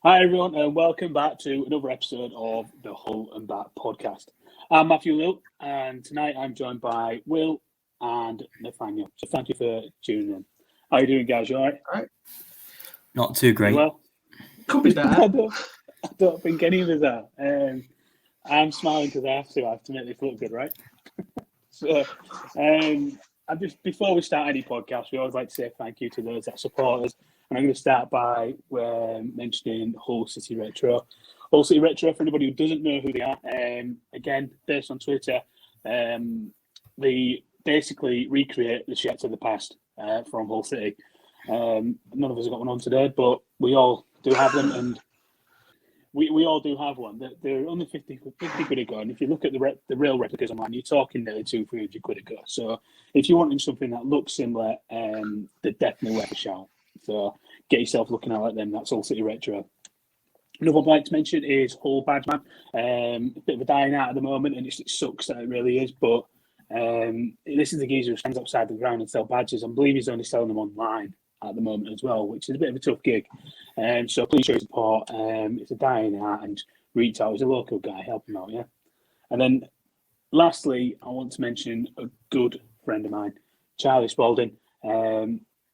Hi everyone, and welcome back to another episode of the Hull and Back podcast. I'm Matthew Lill, and tonight I'm joined by Will and Nathaniel. So thank you for tuning in. How are you doing, guys? You all right? Not too great. Well, could be better. I don't think any of us are. I'm smiling because I have to make this look good, right? So, before we start any podcast, we always like to say thank you to those that support us. And I'm going to start by mentioning Hull City Retro. Hull City Retro, for anybody who doesn't know who they are, again, based on Twitter, they basically recreate the shirts of the past from Hull City. None of us have got one on today, but we all do have them, and we all do have one. They're only 50 quid a go, and if you look at the real replicas online, you're talking nearly 200-300 quid a go. So if you're wanting something that looks similar, they're definitely worth a shout. So get yourself looking out like them. That's Hull City Retro. Another one I'd like to mention is Hull Badgeman. A bit of a dying out at the moment, and it sucks that it really is. But this is the geezer who stands outside the ground and sells badges. I believe he's only selling them online at the moment as well, which is a bit of a tough gig. So please show your support. It's a dying out, and reach out. He's a local guy. Help him out, yeah. And then lastly, I want to mention a good friend of mine, Charlie Spalding.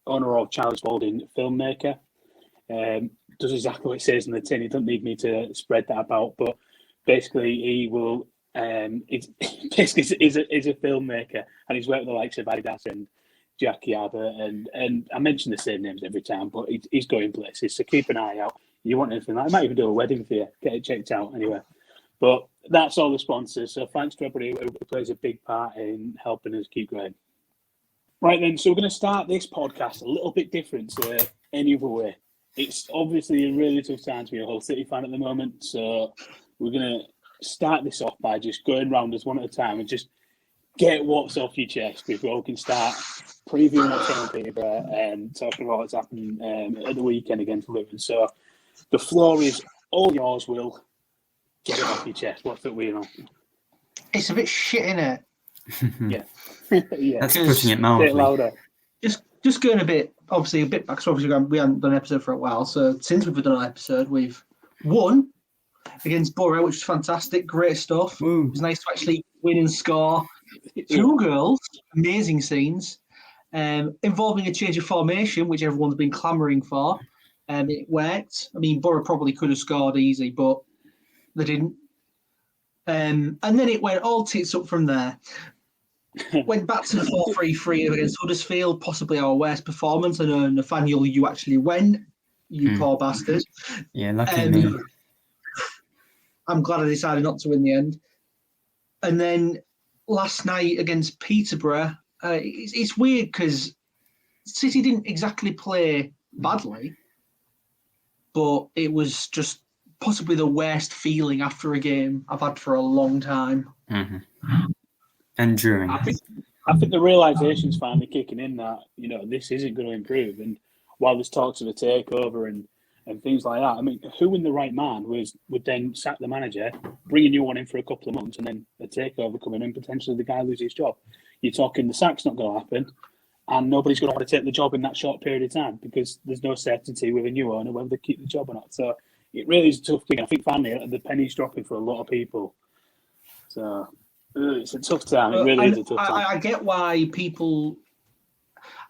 Owner of Charlie Spalding Filmmaker, does exactly what it says in the tin. He doesn't need me to spread that about, but basically he will. He's a filmmaker, and he's worked with the likes of Adidas and Jackie Abbott, and I mention the same names every time, but he's going places. So keep an eye out. You want anything like? I might even do a wedding for you. Get it checked out anyway. But that's all the sponsors. So thanks to everybody who plays a big part in helping us keep going. Right then, so we're going to start this podcast a little bit different to any other way. It's obviously a really tough time to be a Hull City fan at the moment, so we're going to start this off by just going round us one at a time and just get what's off your chest before we can start previewing what's on Peterborough and talking about what's happening at the weekend against Luton. So the floor is all yours, Will. Get it off your chest. What's it we on? It's a bit shit, innit? Yeah. Yeah. That's putting it mildly. Bit louder. Just going a bit back. So obviously we haven't done an episode for a while. So since we've done an episode, we've won against Boro, which is fantastic, great stuff. Woo. It was nice to actually win and score. 2 goals, amazing scenes, involving a change of formation, which everyone's been clamouring for. It worked. I mean, Boro probably could have scored easy, but they didn't. And then it went all tits up from there. Went back to the 4-3-3 against Huddersfield, possibly our worst performance. I know, Nathaniel, you actually went, you poor bastard. Yeah, lucky me. I'm glad I decided not to win the end. And then last night against Peterborough, it's weird because City didn't exactly play badly, but it was just possibly the worst feeling after a game I've had for a long time. Mm-hmm. And during. I think the realisation's finally kicking in that, this isn't going to improve. And while there's talks of a takeover and things like that, I mean, who in the right man would then sack the manager, bring a new one in for a couple of months, and then a takeover coming in, potentially the guy loses his job? You're talking the sack's not going to happen, and nobody's going to want to take the job in that short period of time because there's no certainty with a new owner whether they keep the job or not. So it really is a tough thing. I think finally the penny's dropping for a lot of people. So it's a tough time. It really is a tough time. I get why people.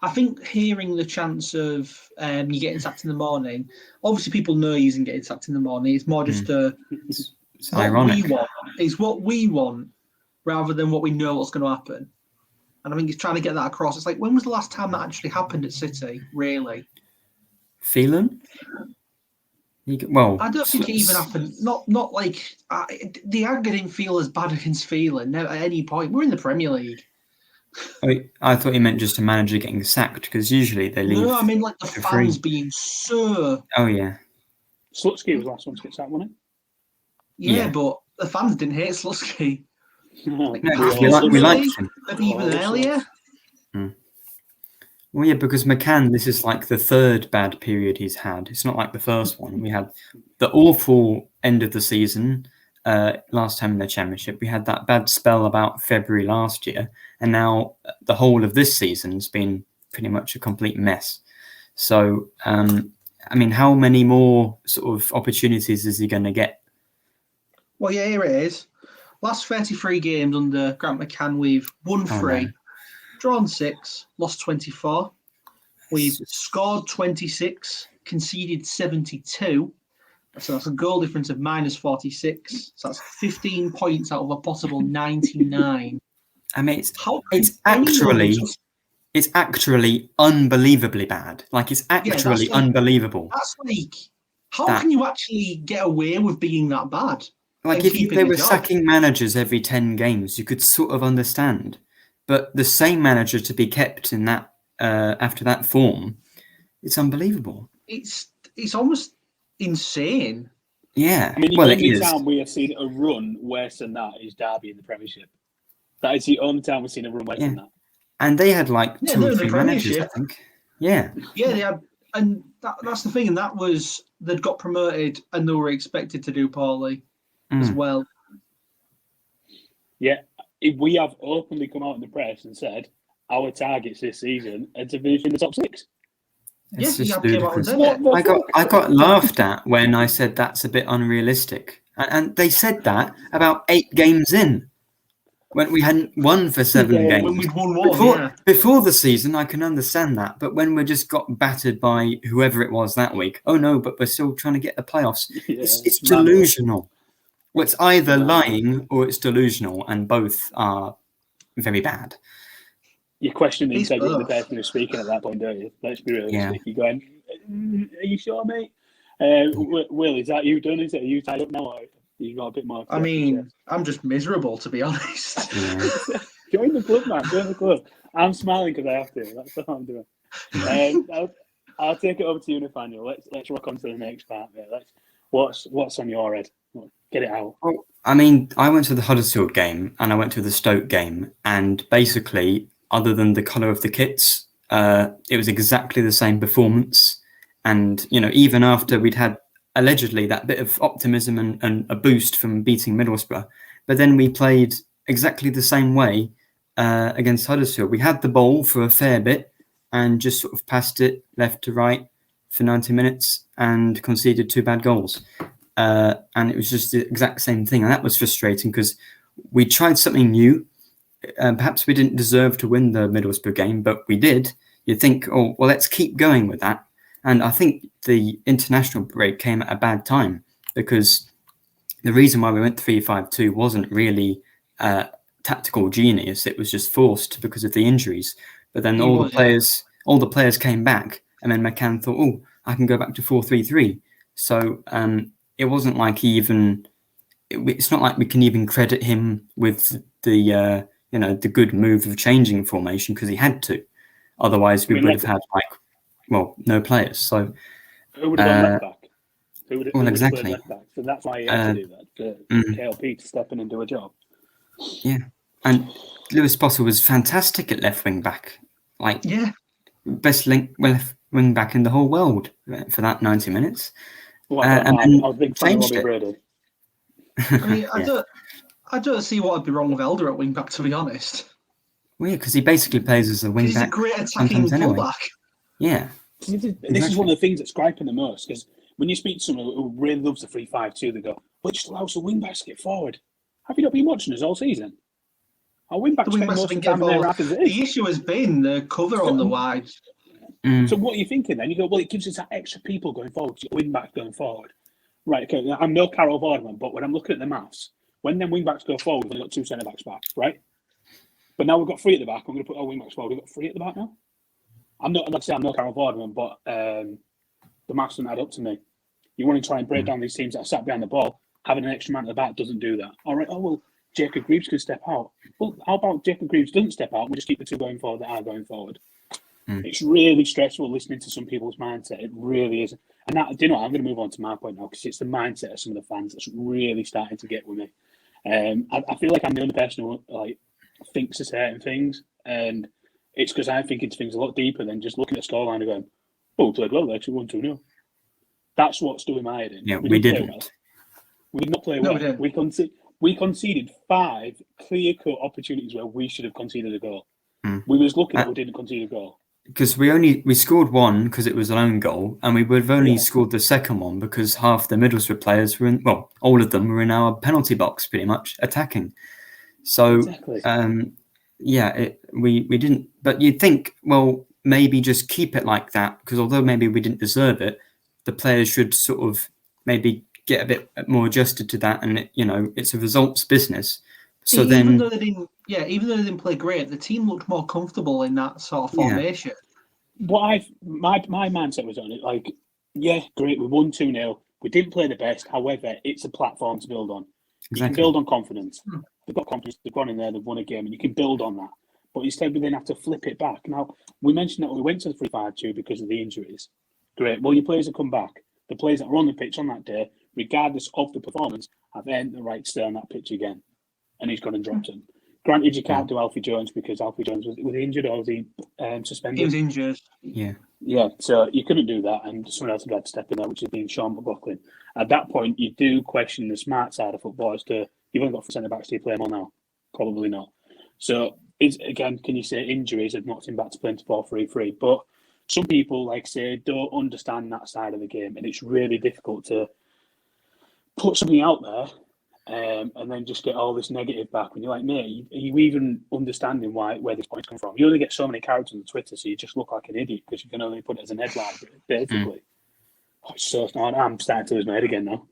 I think hearing the chance of you getting sacked in the morning, obviously people know you isn't getting sacked in the morning. It's more just it's ironic. It's what we want rather than what we know what's going to happen. And I think he's trying to get that across. It's like, when was the last time that actually happened at City? Really? Phelan? Well, I don't think it even happened. Not like the Agger didn't feel as bad against Phelan at any point. We're in the Premier League. I thought you meant just a manager getting sacked because usually they leave. No, I mean like the fans being so. Oh yeah. Slutsky was the last one to get sacked, wasn't it? Yeah, but the fans didn't hate Slutsky. We liked him. Maybe even earlier. Well, yeah, because McCann, this is like the third bad period he's had. It's not like the first one. We had the awful end of the season last time in the Championship. We had that bad spell about February last year. And now the whole of this season's been pretty much a complete mess. So I mean, how many more sort of opportunities is he going to get? Well, yeah, here it is. Last 33 games under Grant McCann, we've won 3, drawn 6, lost 24. We've scored 26, conceded 72. So that's a goal difference of minus 46. So that's 15 points out of a possible 99. I mean, it's actually unbelievably bad. Like, it's actually unbelievable. That's like, how can you actually get away with being that bad? Like, if they were sacking managers every 10 games, you could sort of understand. But the same manager to be kept in that after that form, it's unbelievable. It's almost insane. Yeah. I mean, the only time we have seen a run worse than that is Derby in the Premiership. That is the only time we've seen a run worse than that. And they had like 2 or 3 managers, I think. Yeah. Yeah, they had, and that's the thing. And that was, they'd got promoted and they were expected to do poorly as well. Yeah. We have openly come out in the press and said our targets this season are to finish in the top 6. It's just ludicrous. I got laughed at when I said that's a bit unrealistic. And they said that about 8 games in, when we hadn't won for 7 games. When we'd won 1, before the season, I can understand that. But when we just got battered by whoever it was that week, oh no, but we're still trying to get the playoffs. It's delusional. Well, it's either lying or it's delusional, and both are very bad. You question the integrity of the person who's speaking at that point, don't you? Let's be realistic. You're going, are you sure, mate? Will, is that you done? Is it? Are you tied up now? Or you got a bit more? I mean, I'm just miserable, to be honest. Yeah. Join the club, man. Join the club. I'm smiling because I have to. That's what I'm doing. I'll take it over to you, Nathaniel. Let's rock on to the next part, mate. What's on your head? Get it out. Well, I mean, I went to the Huddersfield game and I went to the Stoke game, and basically, other than the colour of the kits, it was exactly the same performance. And, you know, even after we'd had allegedly that bit of optimism and a boost from beating Middlesbrough, but then we played exactly the same way against Huddersfield. We had the ball for a fair bit and just sort of passed it left to right for 90 minutes and conceded 2 bad goals. And it was just the exact same thing. And that was frustrating because we tried something new. Perhaps we didn't deserve to win the Middlesbrough game, but we did. You'd think, oh, well, let's keep going with that. And I think the international break came at a bad time, because the reason why we went 3-5-2 wasn't really tactical genius. It was just forced because of the injuries. But then all the players came back, and then McCann thought, oh, I can go back to 4-3-3. So it wasn't like it's not like we can even credit him with the the good move of changing formation, because he had to. Otherwise, we would have had no players. So who would have gone left back? Who would have exactly. left back? So that's why he had to do that, for KLP to step in and do a job. Yeah, and Lewis Potter was fantastic at left wing back. Best left wing back in the whole world for that 90 minutes. Well, I was a big fan of Robbie Brady. I mean, I don't see what would be wrong with Elder at wing back, to be honest. Weird, because he basically plays as a wing back. He's a great attacking fullback. Yeah. This is one of the things that's griping the most, because when you speak to someone who really loves the 3-5-2, they go, well, it just allows the wing backs to get forward. Have you not been watching us all season? Our wing backs spend most of the time in their as it is. The issue has been the cover on the wide. So what are you thinking then? You go, well, it gives us that extra people going forward, wing backs going forward. Right, okay, I'm no Carol Vorderman, but when I'm looking at the maths, when them wing backs go forward, we've got 2 centre backs back, right? But now we've got 3 at the back. I'm going to put our wing backs forward. We've got 3 at the back now. I'm not, like I say, I'm no Carol Vorderman, but the maths don't add up to me. You want to try and break down these teams that are sat behind the ball. Having an extra man at the back doesn't do that. All right, well, Jacob Greaves can step out. Well, how about Jacob Greaves doesn't step out? We just keep the 2 going forward that are going forward. It's really stressful listening to some people's mindset. It really is. And that, I'm going to move on to my point now, because it's the mindset of some of the fans that's really starting to get with me. I feel like I'm the only person who thinks of certain things, and it's because I'm thinking things a lot deeper than just looking at the scoreline and going, "Oh, we played well, actually 1-2-0." That's what's doing my head in. Yeah, we didn't. Well. We did not play well. We conceded 5 clear-cut opportunities where we should have conceded a goal. We was lucky that we didn't concede a goal. because we scored one because it was an own goal, and we would have only scored the second one because half the Middlesbrough players were all of them were in our penalty box, pretty much attacking. So, Exactly. we didn't. But you'd think, well, maybe just keep it like that, because although maybe we didn't deserve it, the players should sort of maybe get a bit more adjusted to that, and it's a results business. So even though they didn't play great, the team looked more comfortable in that sort of formation. My mindset was on it, like, yeah, great, we won 2-0. We didn't play the best. However, it's a platform to build on. Exactly. You can build on confidence. They've got confidence. They've gone in there. They've won a game, and you can build on that. But instead, we then have to flip it back. Now, we mentioned that we went to the 3-5-2 because of the injuries. Great. Well, your players have come back. The players that are on the pitch on that day, regardless of the performance, have earned the right to stay on that pitch again. And he's gone and dropped him. Granted, you can't do Alfie Jones because Alfie Jones was injured, or was he suspended? He was injured. Yeah, so you couldn't do that, and someone else had to step in there, which is being Sean McLaughlin. At that point, you do question the smart side of football as to, you've only got 4 centre-backs, do you play them all now? Probably not. So, can you say injuries have knocked him back to playing 4-3-3? But some people, like say, don't understand that side of the game, and it's really difficult to put something out there and then just get all this negative back. When you're like, mate, are you even understanding where this point's come from? You only get so many characters on Twitter, so you just look like an idiot because you can only put it as an headline, basically. I'm starting to lose my head again now.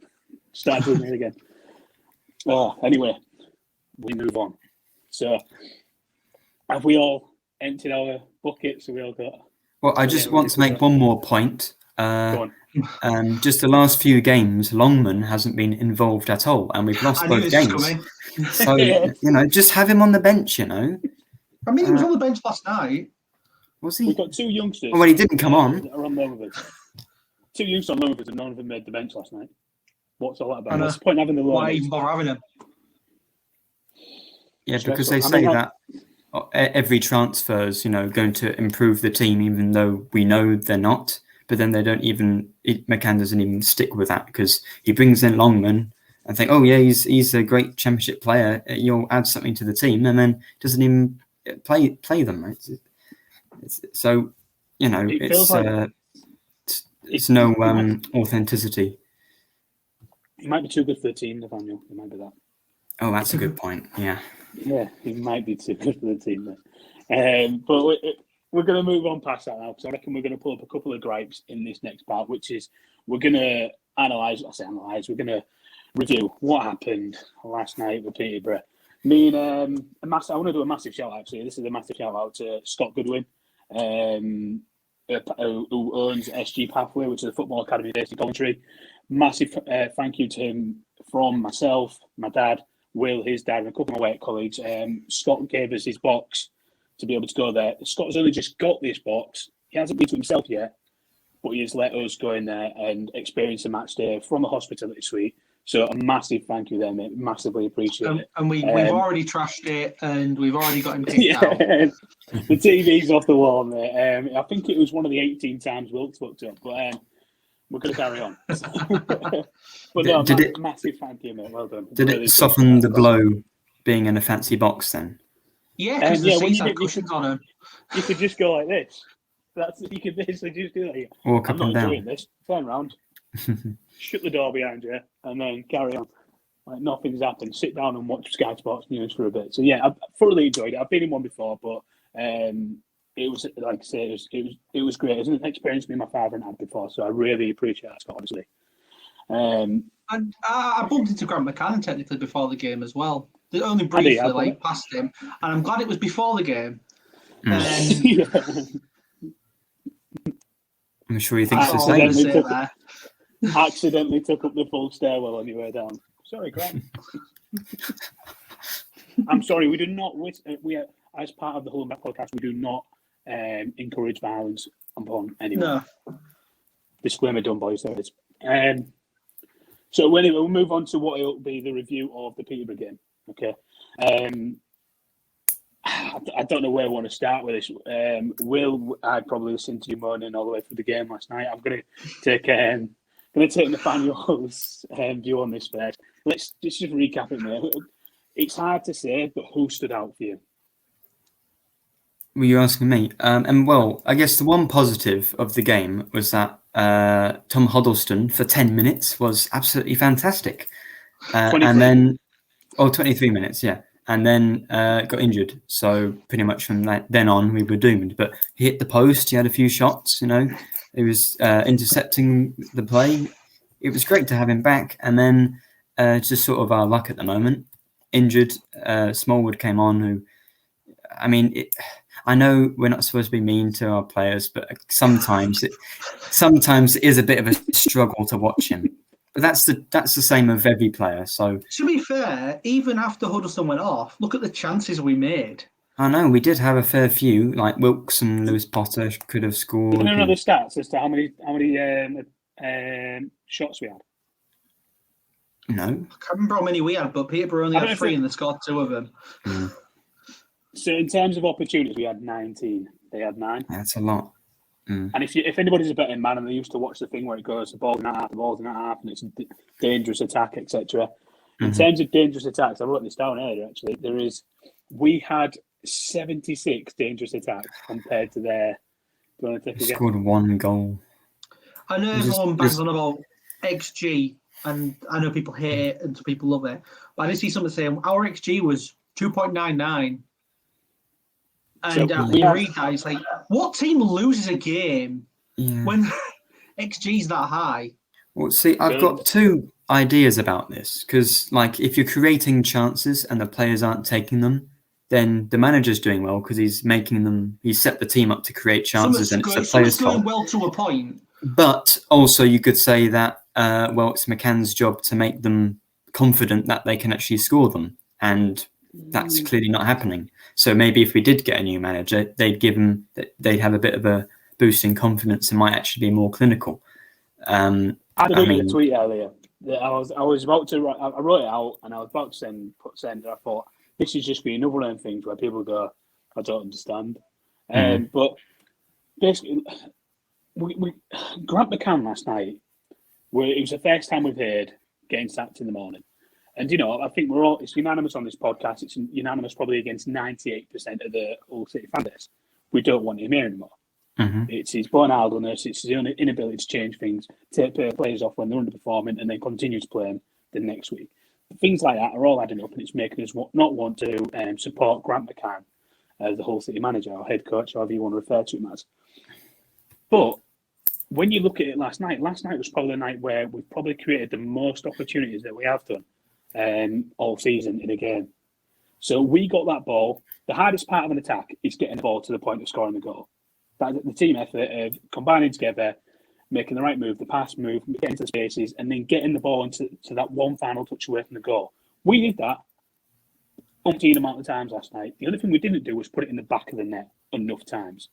Anyway, we move on. So, have we all emptied our buckets? Have we all got... Well, I just want to make one more point. Go on. Just the last few games, Longman hasn't been involved at all, and we've lost both games. So, just have him on the bench, I mean, he was on the bench last night. Was he? We've got 2 youngsters. Oh, well, he didn't come on. Are on loan with us. 2 youngsters on loan with us, and none of them made the bench last night. What's all that about? What's the point of having the loan? Why even bother having him? Yeah, because they say that every transfer is, going to improve the team, even though we know they're not. But then they don't even, McCann doesn't even stick with that, because he brings in Longman and think, oh yeah, he's a great championship player. You'll add something to the team, and then doesn't even play them. Right? So, it's no authenticity. He might be too good for the team, Nathaniel. It might be that. Oh, that's a good point. Yeah. Yeah, he might be too good for the team then. But we're going to move on past that now, because I reckon we're going to pull up a couple of gripes in this next part, which is we're going to analyse, we're going to review what happened last night with Peterborough. I want to do a massive shout out, actually. This is a massive shout out to Scott Goodwin, who owns SG Pathway, which is a football academy based in Coventry. Massive thank you to him from myself, my dad, Will, his dad, and a couple of my work colleagues. Scott gave us his box to be able to go there. Scott has only just got this box. He hasn't been to himself yet, but he has let us go in there and experience a match day from the hospitality suite. So a massive thank you there, mate. Massively appreciate it. And we've already trashed it, and we've already got him kicked out. The TV's off the wall, mate. I think it was one of the 18 times Wilkes fucked up, but we're going to carry on. But no, massive thank you, mate. Well done. Did it soften the blow being in a fancy box then? Yeah, because the seats had cushions on them. You could just go like this. You could basically just do that. Walk up and down. Doing this. Turn around, shut the door behind you, and then carry on. Like nothing's happened. Sit down and watch Sky Sports News for a bit. So yeah, I thoroughly enjoyed it. I've been in one before, but it was, like I say, it was great. It was an experience me and my father had before, so I really appreciate that, Scott, honestly. And I bumped into Grant McCann technically before the game as well. Only briefly, past him, and I'm glad it was before the game. I'm sure he thinks the same. Accidentally took up the full stairwell on your way down. Sorry, Grant. I'm sorry. We do not. We are, as part of the Hull and Back podcast, we do not encourage violence upon anyone. No. Disclaimer done, boys. There it is. So anyway, we'll move on to what will be the review of the Peterborough game. Okay. I don't know where I want to start with this. Will, I'd probably listened to you moaning all the way through the game last night. I'm going to take Nathaniel's view on this first. Let's just recap it, mate. It's hard to say, but who stood out for you? Were you asking me? And well, I guess the one positive of the game was that Tom Huddleston for 10 minutes was absolutely fantastic. 23. And then, 23 minutes, yeah. And then got injured. So pretty much from then on, we were doomed. But he hit the post. He had a few shots, He was intercepting the play. It was great to have him back. And then just sort of our luck at the moment. Injured. Smallwood came on, who, I know we're not supposed to be mean to our players, but sometimes it is a bit of a struggle to watch him. But that's the same of every player. So to be fair, even after Huddleston went off, look at the chances we made. I know we did have a fair few, like Wilkes and Lewis Potter could have scored. Do you know the stats as to how many shots we had? No, I can't remember how many we had, but Peterborough only had 3 and they scored 2 of them. Mm. So in terms of opportunities, we had 19. They had 9. That's a lot. Mm. And if anybody's a betting man and they used to watch the thing where it goes the ball's in that half, and it's a dangerous attack, etc. In terms of dangerous attacks, I wrote this down earlier. Actually, we had 76 dangerous attacks compared to their. Do you want to take again? Scored 1 goal. I know everyone bangs on about XG, and I know people hate it and some people love it. But I did see something saying our XG was 2.99. And you read that, it's like, what team loses a game when XG is that high? Well, see, I've got 2 ideas about this because, like, if you're creating chances and the players aren't taking them, then the manager's doing well because he's making them. He's set the team up to create chances, and it's the players' fault. Going well to a point. But also, you could say that it's McCann's job to make them confident that they can actually score them, and that's clearly not happening. So maybe if we did get a new manager, they'd have a bit of a boost in confidence and might actually be more clinical. I did a tweet earlier. I was about to write. I wrote it out and I was about to put send. I thought this is just being another one of them things where people go, I don't understand. But basically, we Grant McCann last night. It was the first time we've heard getting sacked in the morning. And, I think it's unanimous on this podcast. It's unanimous probably against 98% of the Hull City fan base. We don't want him here anymore. Mm-hmm. It's his born idleness. It's his inability to change things, take players off when they're underperforming and then continue to play them the next week. Things like that are all adding up and it's making us not want to support Grant McCann as the Hull City manager or head coach, however you want to refer to him as. But when you look at it last night was probably the night where we've probably created the most opportunities that we have done. All season in a game. So we got that ball. The hardest part of an attack is getting the ball to the point of scoring the goal. That's the team effort of combining together, making the right move, the pass move, getting to the spaces, and then getting the ball into that one final touch away from the goal. We did that umpteen amount of times last night. The only thing we didn't do was put it in the back of the net enough times.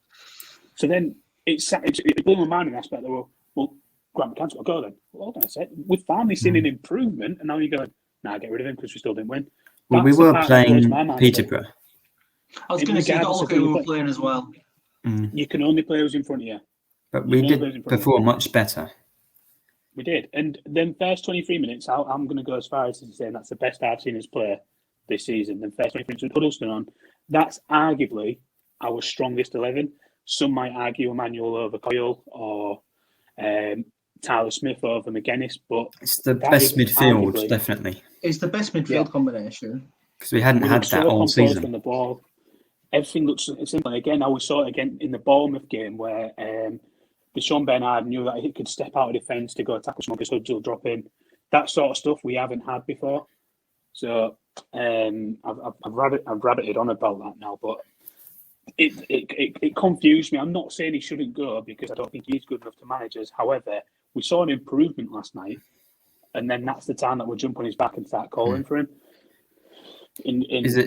So then it blew my mind in the aspect that, well, Grant McCann's got a goal then. Well, hold on a sec. We've finally seen an improvement, and now you're going, get rid of him because we still didn't win. Well, we were playing Peterborough. I was going to say, don't look at who we were playing as well. You can only play who's in front of you. But we did perform much better. We did. And then first 23 minutes, I'm going to go as far as to say that's the best I've seen us play this season. Then first 23 minutes with Huddleston on, that's arguably our strongest 11. Some might argue Emmanuel over Coyle or Tyler Smith over McGuinness, but it's the best midfield, definitely. It's the best midfield combination because we hadn't had that all season. On the ball, everything looks simple. Again, we saw it again in the Bournemouth game where Sean Bernard knew that he could step out of defence to go tackle someone because Hudds will drop in. That sort of stuff we haven't had before. So I've rabbited on about that now, but it confused me. I'm not saying he shouldn't go because I don't think he's good enough to manage us. However, we saw an improvement last night, and then that's the time that we'll jump on his back and start calling for him. In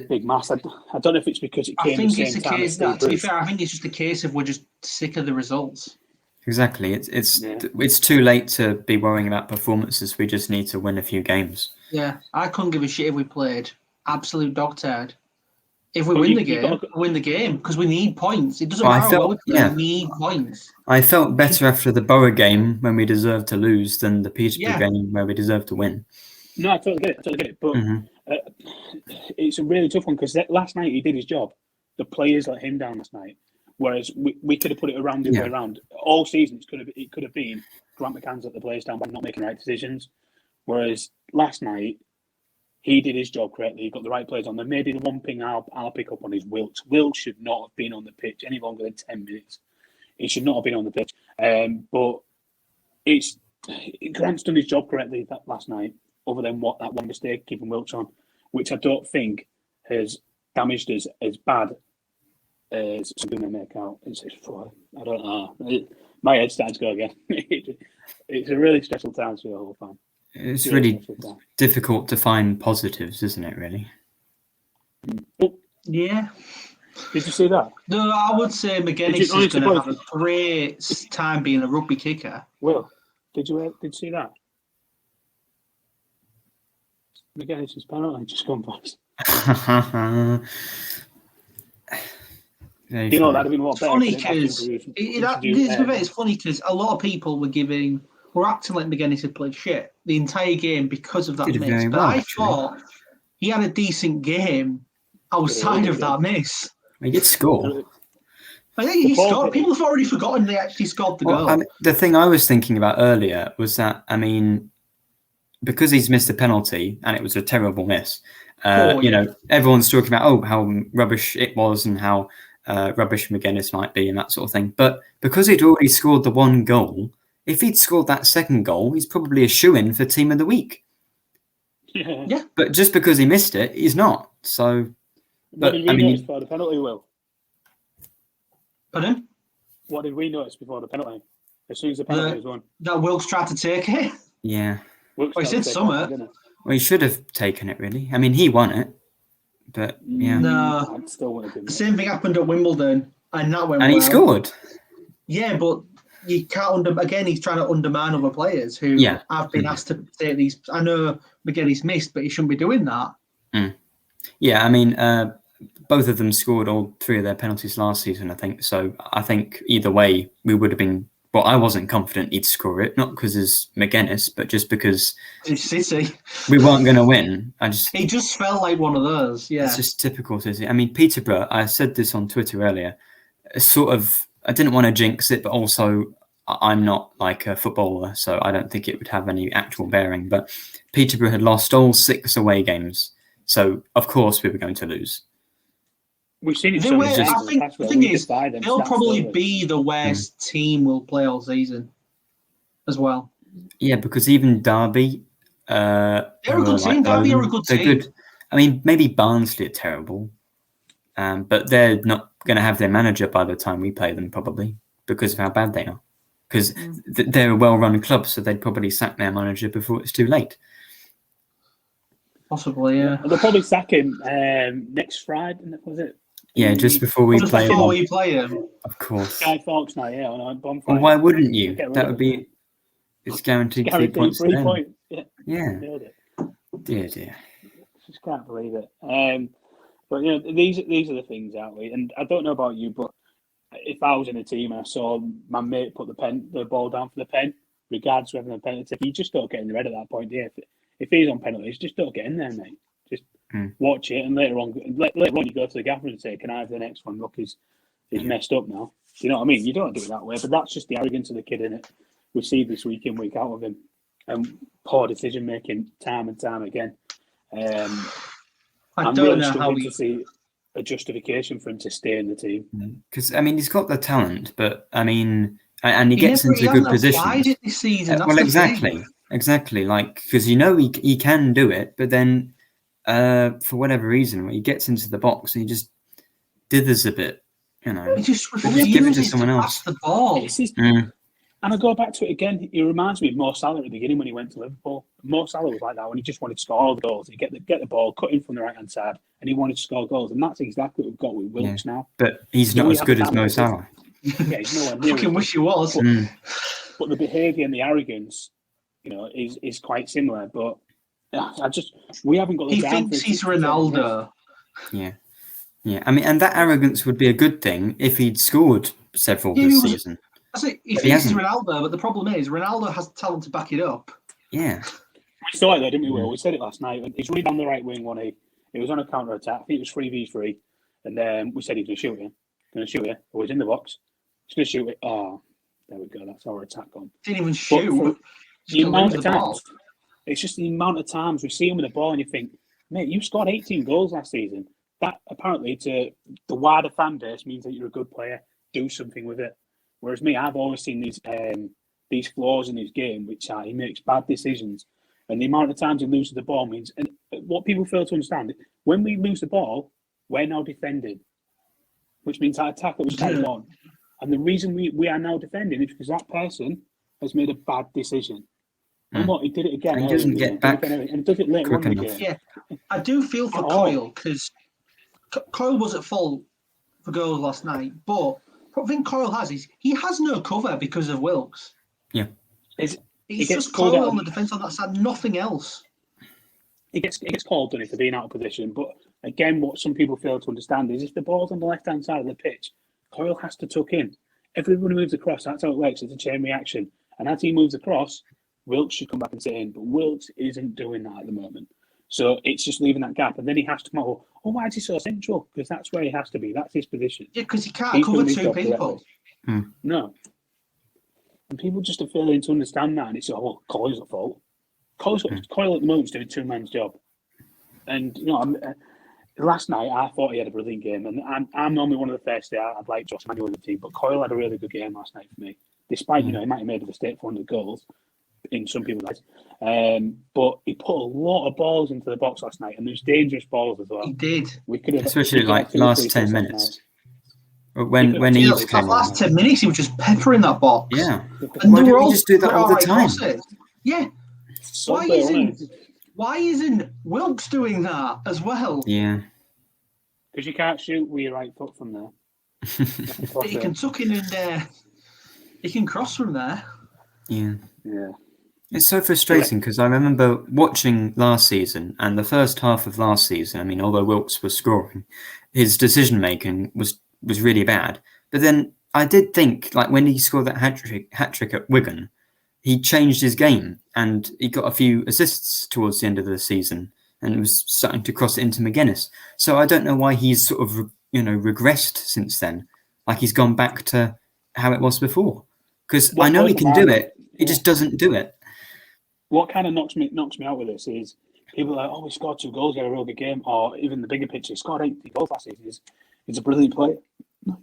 big mass, I don't know if it's because it came. I think it's a case that, to be fair, I think it's just a case of we're just sick of the results. Exactly, it's too late to be worrying about performances. We just need to win a few games. Yeah, I couldn't give a shit if we played absolute dog turd. If we win the game because we need points. It doesn't matter what we play. We need points. I felt better after the Boro game when we deserved to lose than the Peterborough game where we deserved to win. No, I totally get it. But it's a really tough one because last night he did his job. the players let him down last night. Whereas we could have put it around the other way around. All season, it could have been Grant McCann's let the players down by not making the right decisions. Whereas last night, he did his job correctly. He got the right players on there. Maybe the one thing I'll pick up on is Wilkes. Wilkes should not have been on the pitch any longer than 10 minutes. He should not have been on the pitch. But Grant's done his job correctly last night, other than that one mistake, keeping Wilkes on, which I don't think has damaged us as bad as some people make out. I don't know. My head's starting to go again. It's a really stressful time for the whole fan. It's really difficult to find positives, isn't it, really? Yeah. Did you see that? No, I would say McGuinness is going to have a great time being a rugby kicker. Will, did you see that? McGuinness's penalty just gone past. You know, that'd have been a lot better. Funny because it's funny because a lot of people were acting like McGuinness had played shit the entire game because of that miss. But I thought he had a decent game outside of that miss. He did score. I think he scored. People have already forgotten they actually scored the goal. The thing I was thinking about earlier was that, because he's missed a penalty and it was a terrible miss, everyone's talking about how rubbish it was and how rubbish McGuinness might be and that sort of thing. But because he'd already scored the one goal, if he'd scored that second goal, he's probably a shoo-in for Team of the Week. Yeah. But just because he missed it, he's not. So, what did we notice before the penalty, Will? Pardon? What did we notice before the penalty? As soon as the penalty was won. That Wilkes tried to take it? Yeah. He said something. Well, he should have taken it, really. He won it. But, yeah. No. I'd still want to do the same thing happened at Wimbledon, and that went And well. he scored. Yeah, but you can't he's trying to undermine other players who have been asked to take these. I know McGuinness missed, but he shouldn't be doing that. Yeah, both of them scored all three of their penalties last season, I think. So I think either way, we would have been. Well, I wasn't confident he'd score it, not because it's McGuinness, but just because it's City. We weren't going to win. He just felt like one of those. Yeah, it's just typical City. Peterborough. I said this on Twitter earlier. I didn't want to jinx it, but also I'm not like a footballer, so I don't think it would have any actual bearing. But Peterborough had lost all 6 away games, so of course we were going to lose. We've seen it. I think the thing is, they'll probably be the worst team we'll play all season, as well. Yeah, because even Derby, they're a good team. Derby are a good team. Good. Maybe Barnsley are terrible, but they're not going to have their manager by the time we play them, probably because of how bad they are. Because they're a well-run club, so they'd probably sack their manager before it's too late. Possibly, yeah. They'll probably sack him next Friday. Was it? Yeah, just before we play him. Before we play him. Of course. Guy Fawkes now, yeah. On Bonfire. Well, why wouldn't you? That would be... It's guaranteed 3 points. 3 points. Yeah. Dear. Just can't believe it. But, these are the things, aren't we? And I don't know about you, but if I was in a team and I saw my mate put the ball down for the pen, regardless of having a penalty, you just don't get in the red at that point, do you? If he's on penalties, just don't get in there, mate. Just watch it, and later on you go to the gaffer and say, "Can I have the next one? Look, he's messed up now." You know what I mean? You don't do it that way, but that's just the arrogance of the kid, innit? We see this week in, week out of him, and poor decision making time and time again. I'm really struggling to see a justification for him to stay in the team. Because he's got the talent, but and he gets into good positions. This season, well, exactly. Like, because he can do it, but then for whatever reason, when he gets into the box, he just dithers a bit. He just give it to someone else. The ball. And I go back to it again. He reminds me of Mo Salah at the beginning when he went to Liverpool. Mo Salah was like that when he just wanted to score all the goals. He'd get the ball, cut in from the right hand side, and he wanted to score goals. And that's exactly what we've got with Wilkes now. But he's not as good as Mo Salah. Yeah, he's nowhere near. Fucking wish he was. But the behaviour and the arrogance, is quite similar. But we haven't got the time. He thinks he's Ronaldo. Yeah. And that arrogance would be a good thing if he'd scored several this season. He thinks he's Ronaldo, but the problem is Ronaldo has the talent to back it up. Yeah. We saw it though, didn't we, Will? We said it last night. He's running down the right wing, wasn't he? It was on a counter-attack. I think it was 3v3. And then we said he was going to shoot it. Or he's in the box. He's going to shoot it. Oh, there we go. That's our attack on. Didn't even shoot. The amount of times, it's just the amount of times we see him with the ball and you think, mate, you scored 18 goals last season. That apparently to the wider fan base means that you're a good player. Do something with it. Whereas me, I've always seen these flaws in his game, which are he makes bad decisions. And the amount of times he loses the ball means, and what people fail to understand, when we lose the ball, we're now defending, which means our attacker was carried on. And the reason we are now defending is because that person has made a bad decision. And what, he did it again. And he doesn't get back and he does it later on in the game. Yeah, I do feel for Coyle, because Coyle was at fault for goals last night, but the thing Coyle has is he has no cover because of Wilkes. Yeah. It's just Coyle on the defence on that side, nothing else. He gets called, doesn't he, for being out of position. But again, what some people fail to understand is if the ball's on the left-hand side of the pitch, Coyle has to tuck in. Everyone who moves across, that's how it works. It's a chain reaction. And as he moves across, Wilkes should come back and sit in. But Wilkes isn't doing that at the moment. So it's just leaving that gap. And then he has to go, why is he so central? Because that's where he has to be. That's his position. Yeah, because he can't cover two people. No. And people just are failing to understand that. And it's, Coyle's at fault. Coyle at the moment is doing two man's job. And, last night I thought he had a brilliant game. And I'm normally one of the first there. I'd like Josh Manuel in the team. But Coyle had a really good game last night for me. Despite, he might have made a mistake for 100 goals in some people's eyes. But he put a lot of balls into the box last night. And there's dangerous balls as well. He did. Especially last 10 minutes. When he last 10 minutes, he was just peppering that box. Yeah. And why don't we just do that all the time? Yeah. Why isn't Wilkes doing that as well? Yeah. Because you can't shoot with your right foot from there. He can tuck in and he can cross from there. Yeah. Yeah. It's so frustrating because I remember watching last season and the first half of last season. I mean, although Wilkes was scoring, his decision making was really bad. But then I did think, like when he scored that hat trick at Wigan, he changed his game and he got a few assists towards the end of the season and was starting to cross it into McGuinness. So I don't know why he's sort of regressed since then. Like he's gone back to how it was before. Because I know he can do it, he just doesn't do it. What kind of knocks me out with this is people are like, we scored 2 goals, he had a real good game, or even the bigger picture, he scored 18 goals last season. He's a brilliant player. No,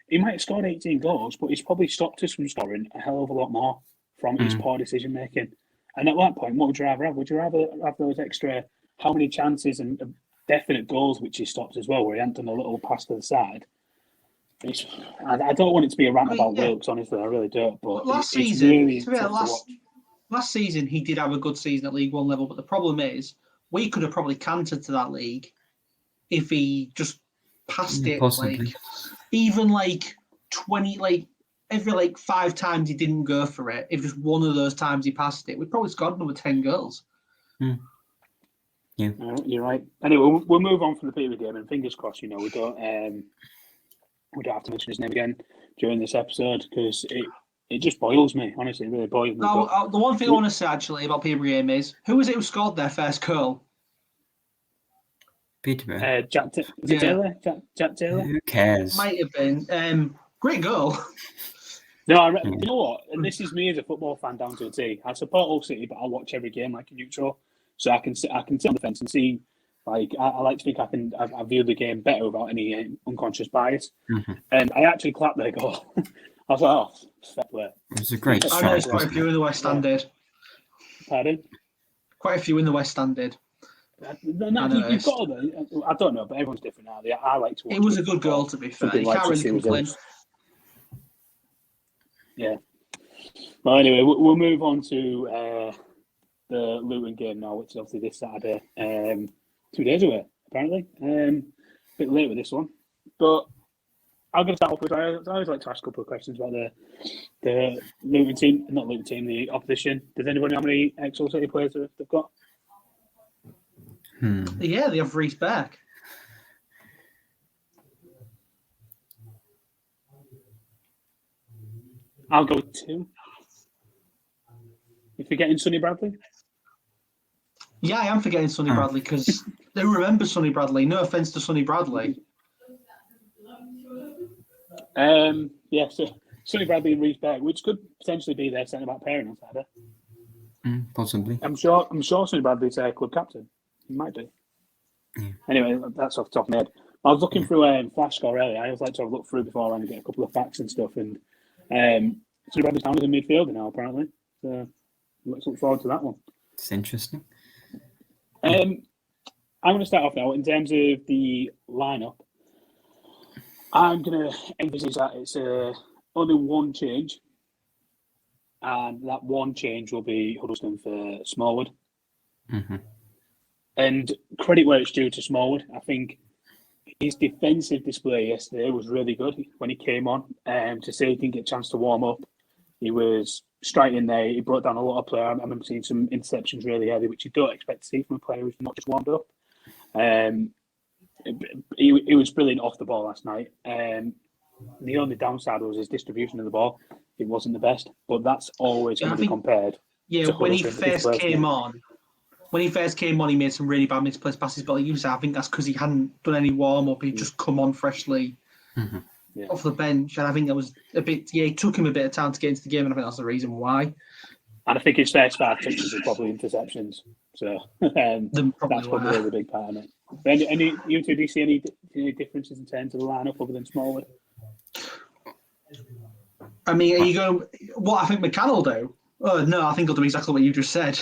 he might have scored 18 goals, but he's probably stopped us from scoring a hell of a lot more from his poor decision making. And at that point, what would you rather have? Would you rather have those extra how many chances and definite goals which he stopped as well, where he hadn't done a little pass to the side? I don't want it to be a rant about Wilkes, honestly, I really don't. But last season, he did have a good season at League One level, but the problem is we could have probably cantered to that league if he just passed it. Possibly. Even 20, every 5 times he didn't go for it. If just one of those times he passed it, we'd probably scored another 10 goals. Yeah, you're right. Anyway, we'll move on from the Peterborough game, and fingers crossed, we don't have to mention his name again during this episode because it just boils me. Honestly, it really boils me. No, the one thing I want to say actually about Peterborough game is who was it who scored their first goal? Peterborough. Jack Taylor. Jack Taylor. Who cares? Might have been. Great goal. No, you know what? And this is me as a football fan down to a T. I support Hull City, but I watch every game like a neutral, so I can sit on the fence and see. I like to think I view the game better without any unconscious bias. Mm-hmm. And I actually clapped their goal. I was like, fair play. It was a great strike. I know there's quite a few in the West Stand did. Pardon? Quite a few in the West Stand did. You've got I don't know, but everyone's different now. I like to watch it. Was a good goal, to be fair. You can't really complain. Yeah. Well, anyway, we'll move on to the Luton game now, which is obviously this Saturday. 2 days away, apparently. A bit late with this one. But I'm going to start off with, I always like to ask a couple of questions about the Luton team, not Luton team, the opposition. Does anybody know how many ex-Hull City players they've got? Yeah, they have Reece back. I'll go with 2. You forgetting Sonny Bradley? Yeah, I am forgetting Sonny Bradley because they remember Sonny Bradley. No offence to Sonny Bradley. Yeah, so Sonny Bradley and Reece Beck, which could potentially be their centre-back pairing on Saturday. Possibly. I'm sure Sonny Bradley's their club captain. He might be. Yeah. Anyway, that's off the top of my head. I was looking through Flash Score earlier. I always like to have a look through before and get a couple of facts and stuff. And Sonny Bradley's down as a midfielder now, apparently. So let's look forward to that one. It's interesting. I'm going to start off now in terms of the lineup. I'm going to emphasise that it's only one change, and that one change will be Huddleston for Smallwood. Mm-hmm. And credit where it's due to Smallwood. I think his defensive display yesterday was really good when he came on. To say he didn't get a chance to warm up, he was straight in there. He brought down a lot of players. I remember seeing some interceptions really early, which you don't expect to see from a player who's not just warmed up. He was brilliant off the ball last night. The only downside was his distribution of the ball. It wasn't the best, but that's always going to be compared. Yeah, when he first came on, he made some really bad misplaced passes. But like you said, I think that's because he hadn't done any warm up. He'd just come on freshly off the bench, and I think that was a bit. Yeah, it took him a bit of time to get into the game, and I think that's the reason why. And I think his first 5 touches were probably interceptions. So that's probably the big part of it. Any you two, do you see any differences in terms of the lineup other than Smallwood? I mean, are you going? What I think McCann will do? Oh no, I think he'll do exactly what you just said.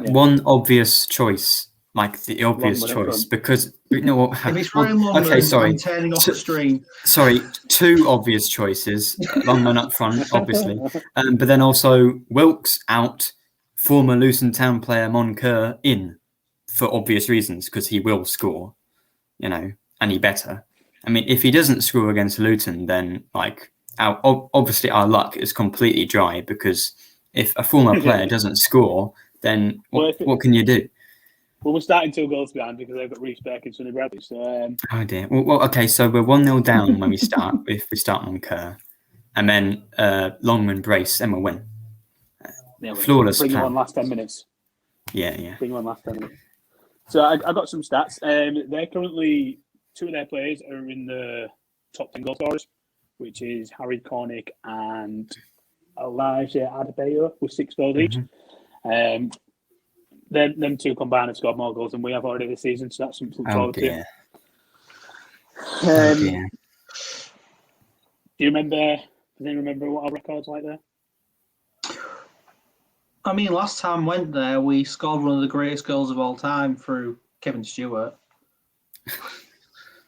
One obvious choice, like the obvious choice, because you know what? If it's Ryan Longman, sorry. I'm turning off the stream. Sorry, 2 obvious choices. Longman up front, obviously, but then also Wilkes out, former Luton Town player Moncur in, for obvious reasons, because he will score, and he better. I mean, if he doesn't score against Luton, then obviously our luck is completely dry, because if a former player doesn't score, then what can you do? Well, we're starting 2 goals behind because they've got Reece Beck and Sonny Bradley. So, oh dear. Well, okay. So we're 1-0 down when we start. If we start on Kerr, and then Longman brace, and we'll win. Flawless bring plan. you on last 10 minutes. Yeah. Bring you on last 10 minutes. So I got some stats. They're currently 2 of their players are in the top 10 goal scorers, which is Harry Cornick and Elijah Adebayo with 6 goals each. Them 2 combined have scored more goals than we have already this season, so that's something to look forward to. Do you remember? Does anyone remember what our record's like there? I mean, last time I went there, we scored one of the greatest goals of all time through Kevin Stewart.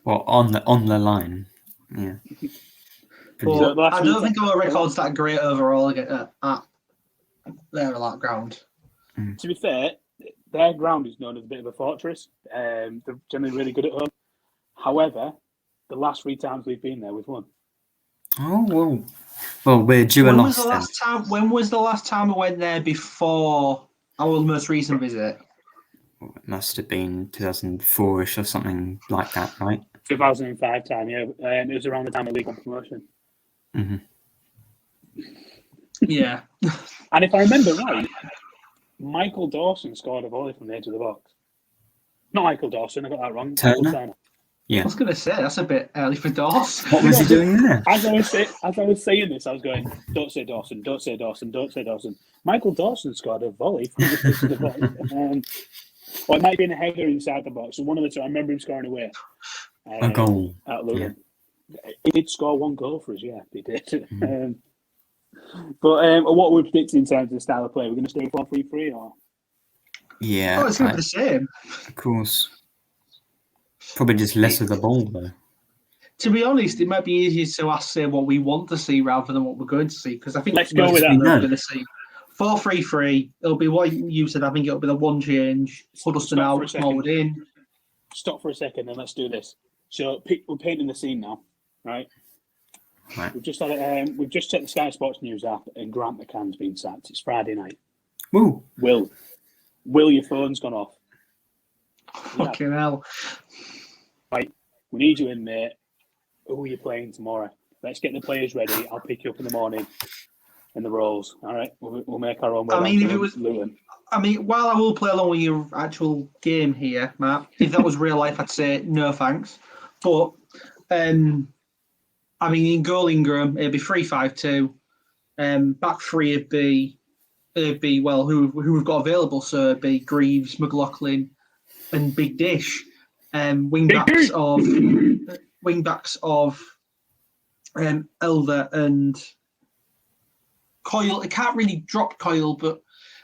Well, on the line, yeah. But I don't think our record's that great overall at that ground. To be fair, their ground is known as a bit of a fortress. They're generally really good at home. However, the last 3 times we've been there, we've won. Oh, well, we're due a loss then. When was the last time we went there before our most recent visit? Well, it must have been 2004-ish or something like that, right? 2005 time, yeah. It was around the time of League One promotion. Yeah. And if I remember right, Michael Dawson scored a volley from the edge of the box. Not Michael Dawson, I got that wrong. Turner? Yeah. I was going to say, that's a bit early for Dawson. What was he doing there? As I was saying this, I was going, don't say Dawson, don't say Dawson, don't say Dawson. Michael Dawson scored a volley from the edge of the box. Or it might have been a header inside the box. So one of the 2, I remember him scoring away. A goal. At Luton. Yeah. He did score 1 goal for us, yeah, he did. But what we're predicting in terms of the style of play, we're going to stay 4-3-3 or? Yeah. Oh, it's going to be the same. Of course. Probably just less of the ball, though. To be honest, it might be easier to say what we want to see rather than what we're going to see, because I think let's go with that. We're going to see 4-3-3. It'll be what you said. I think it'll be the one change. Huddleston out, Smallwood in. Stop for a second and let's do this. So we're painting the scene now, right? Right. We've just checked the Sky Sports News app, and Grant McCann's been sacked. It's Friday night. Woo. Will, your phone's gone off. Fucking hell. Right, we need you in, mate. Who are you playing tomorrow? Let's get the players ready. I'll pick you up in the morning in the roles. All right, we'll make our own way. I mean, if it was Luton. I mean, while I will play along with your actual game here, Matt, if that was real life, I'd say no thanks. But I mean, in goal Ingram, it'd be 3-5-2. Back three it'd be well, who we've got available, so it'd be Greaves, McLaughlin, and Big Dish. Wingbacks of Elder and Coyle. I can't really drop Coyle, but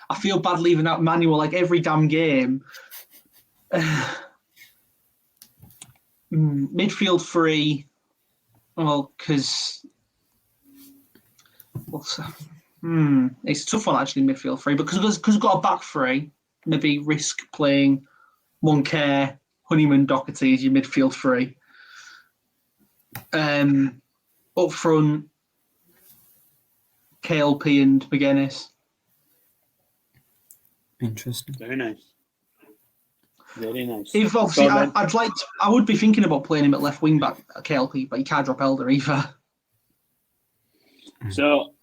I feel bad leaving out Manuel like every damn game. Midfield three. Well, because it's a tough one actually. Midfield three, but because we've got a back three, maybe risk playing Moncur, Honeyman, Doherty as your midfield three. Up front, KLP and McGuinness. Interesting. Very nice. Very nice. If obviously, I would be thinking about playing him at left wing back, KLP, but you can't drop Elder either. So,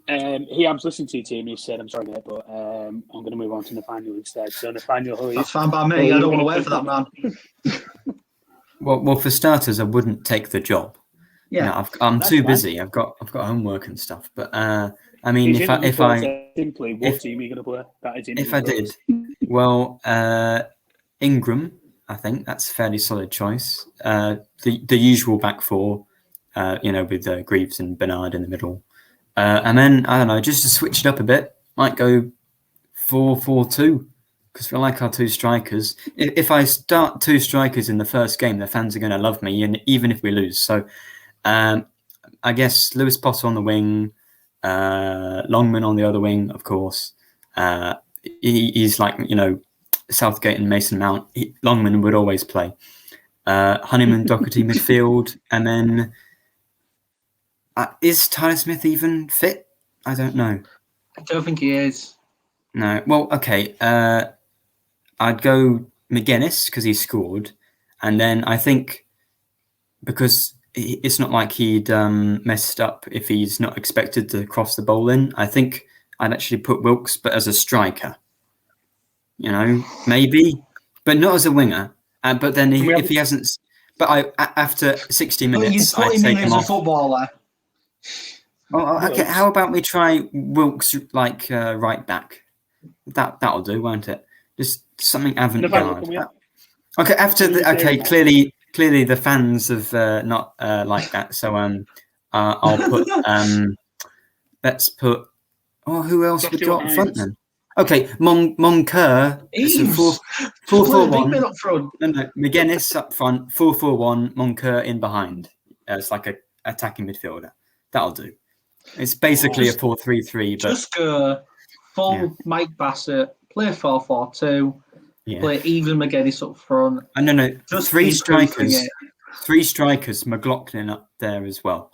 Hiab's listened to your team. He said, "I'm sorry, mate, but I'm going to move on to Nathaniel instead." So, Nathaniel, that's fine by me. I don't want to wait for that man. Well, for starters, I wouldn't take the job. Yeah, you know, I'm too busy. I've got homework and stuff. But I mean, if I simply, what team are you going to play? That is if I did, well, Ingram, I think that's a fairly solid choice. The usual back four, with Greaves and Bernard in the middle, and then I don't know, just to switch it up a bit, might go 4-4-2. Because we like our two strikers. If I start two strikers in the first game, the fans are going to love me, and even if we lose. So I guess Lewis Potter on the wing, Longman on the other wing, of course. He's like, Southgate and Mason Mount. Longman would always play. Honeyman, Doherty midfield. And then is Tyler Smith even fit? I don't know. I don't think he is. No. Well, okay. I'd go McGuinness because he scored. And then I think because it's not like he'd messed up if he's not expected to cross the ball in, I think I'd actually put Wilkes, but as a striker. Maybe, but not as a winger. But then if he hasn't... But after 60 minutes, I'd take him off. A footballer. Oh, okay. How about we try Wilkes right back? That'll do, won't it? Just something avant-garde. Okay. Clearly the fans have not like that. So I'll put. Let's put. Oh, who else we got up front then? Okay, Moncur. 4-4-1 up front. No, McGuinness up front. 4-4-1. Moncur in behind. It's like a attacking midfielder. That'll do. It's basically a 4-3-3. But just go full Mike Bassett. Play 4-4-2. Yeah. Play even McGuinness up front. No. Just three strikers. 3 strikers. McLaughlin up there as well.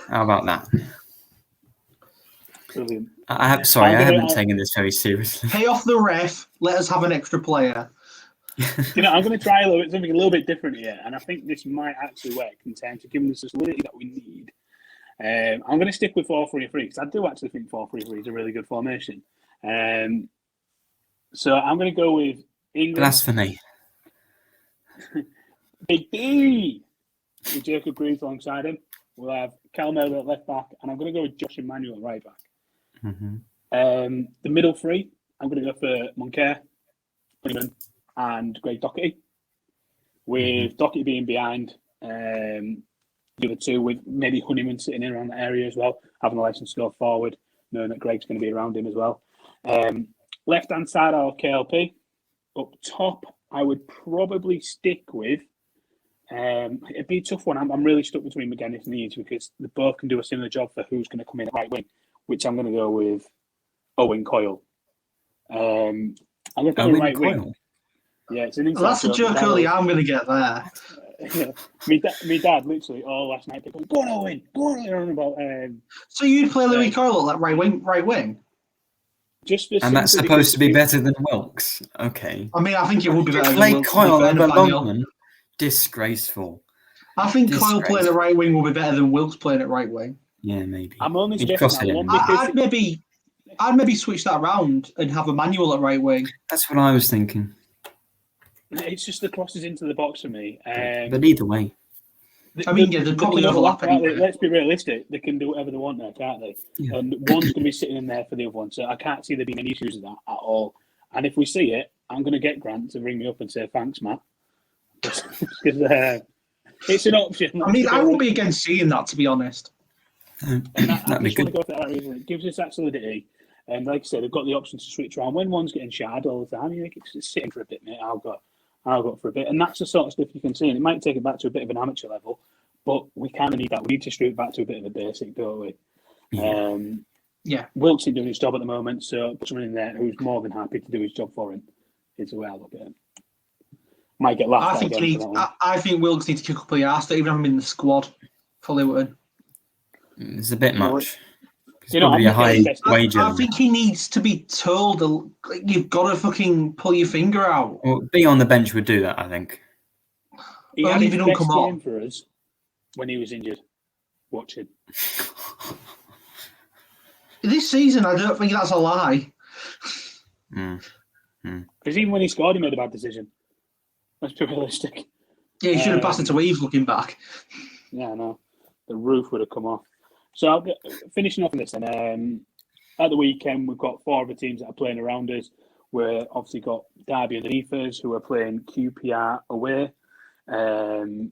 How about that? Brilliant. I haven't taken this very seriously. Pay off the ref. Let us have an extra player. I'm going to try something a little bit different here, and I think this might actually work in terms of giving us the solidity that we need. I'm going to stick with 4-3-3 because I do actually think 4-3-3 is a really good formation. So I'm going to go with England. Blasphemy. Big D with Jacob Greaves alongside him. We'll have Cal Melder at left back, and I'm going to go with Josh Emmanuel at right back. Mm-hmm. The middle three, I'm going to go for Moncur, Honeyman, and Greg Doherty. With Doherty being behind the other two, with maybe Honeyman sitting in around that area as well, having a license to go forward, knowing that Greg's going to be around him as well. Left-hand side, I'll have KLP. Up top, I would probably stick with... it'd be a tough one. I'm really stuck between McGuinness and Eads because they both can do a similar job for who's going to come in at right wing, which I'm going to go with Owen Coyle. I'm looking at the right wing. Yeah, it's an inside that's a joke early. I'm going to get there. Me dad literally all last night going, "Go on, Owen! Go on!" About. So you'd play Louis Coyle at that right wing? Just for and that's supposed to be better than Wilkes. Okay. I mean, I think it would be better than Wilkes. Coyle over Longman. Disgraceful. I think Coyle playing the right wing will be better than Wilkes playing at right wing. Yeah, maybe. I'm only suggesting that one because I'd maybe switch that around and have Emmanuel at right wing. That's what I was thinking. It's just the crosses into the box for me. But either way. I mean, yeah, they're probably overlap anyway. Let's be realistic. They can do whatever they want there, can't they? Yeah. And one's going to be sitting in there for the other one. So I can't see there being any issues with that at all. And if we see it, I'm going to get Grant to ring me up and say, thanks, Matt. Because it's an option. I mean, I won't be against seeing that, to be honest. And I just want to go for that reason. It gives us that solidity. And like I said, they've got the option to switch around. When one's getting shard all the time, you think it's sitting for a bit, mate. I'll go for a bit. And that's the sort of stuff you can see. And it might take it back to a bit of an amateur level, but we kind of need that. We need to strip back to a bit of a basic, don't we? Yeah. Wilkes isn't doing his job at the moment, so put someone in there who's more than happy to do his job for him. Is the way I look at it. Might get laughed at. I think Wilkes needs to kick up the arse to even have him in the squad for Luton. It's a bit much. It's You know, probably a high wage. I think he needs to be told, you've got to fucking pull your finger out. Well, being on the bench would do that, I think. He had his best game for us when he was injured. Watching. This season, I don't think that's a lie. Because even when he scored, he made a bad decision. Let's be realistic. Yeah, he should have passed it to Eves looking back. Yeah, I know. The roof would have come off. So finishing off on this then, at the weekend we've got 4 other teams that are playing around us. We've obviously got Derby underneath us who are playing QPR away. Then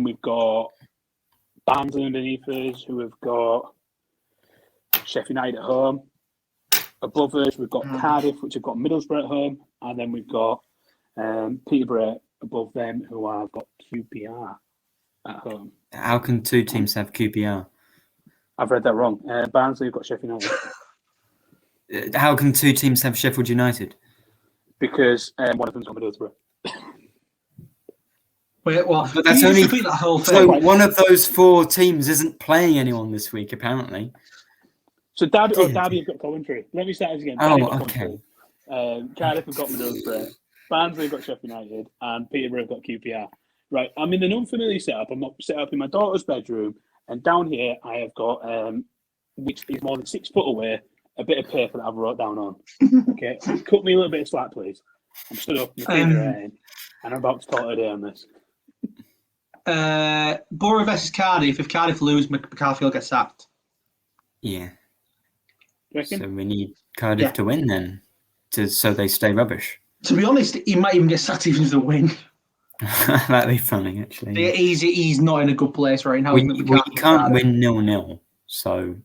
we've got Barnsley underneath us who have got Sheffield United at home. Above us we've got Cardiff, which have got Middlesbrough at home, and then we've got Peterborough above them who have got QPR at home. How can 2 teams have QPR? I've read that wrong. Barnsley have got Sheffield United. How can 2 teams have Sheffield United? Because one of them's got Middlesbrough. Wait, what? But that's only that whole thing. So one of those 4 teams isn't playing anyone this week, apparently. So Derby have got Coventry. Let me start this again. Okay. Cardiff have got Middlesbrough. Barnsley have got Sheffield United, and Peterborough have got QPR. Right, I'm in an unfamiliar setup. I'm not set up in my daughter's bedroom, and down here I have got, which is more than 6 foot away, a bit of paper that I've wrote down on. Okay, cut me a little bit of slack, please. I'm stood up, and I'm about to call it a day on this. Boro versus Cardiff. If Cardiff lose, McCarthy will get sacked. Yeah. Reckon? So we need Cardiff to win then, so they stay rubbish. To be honest, he might even get sacked even if they win. That'd be funny, actually. He's not in a good place right now. We can't win 0-0. So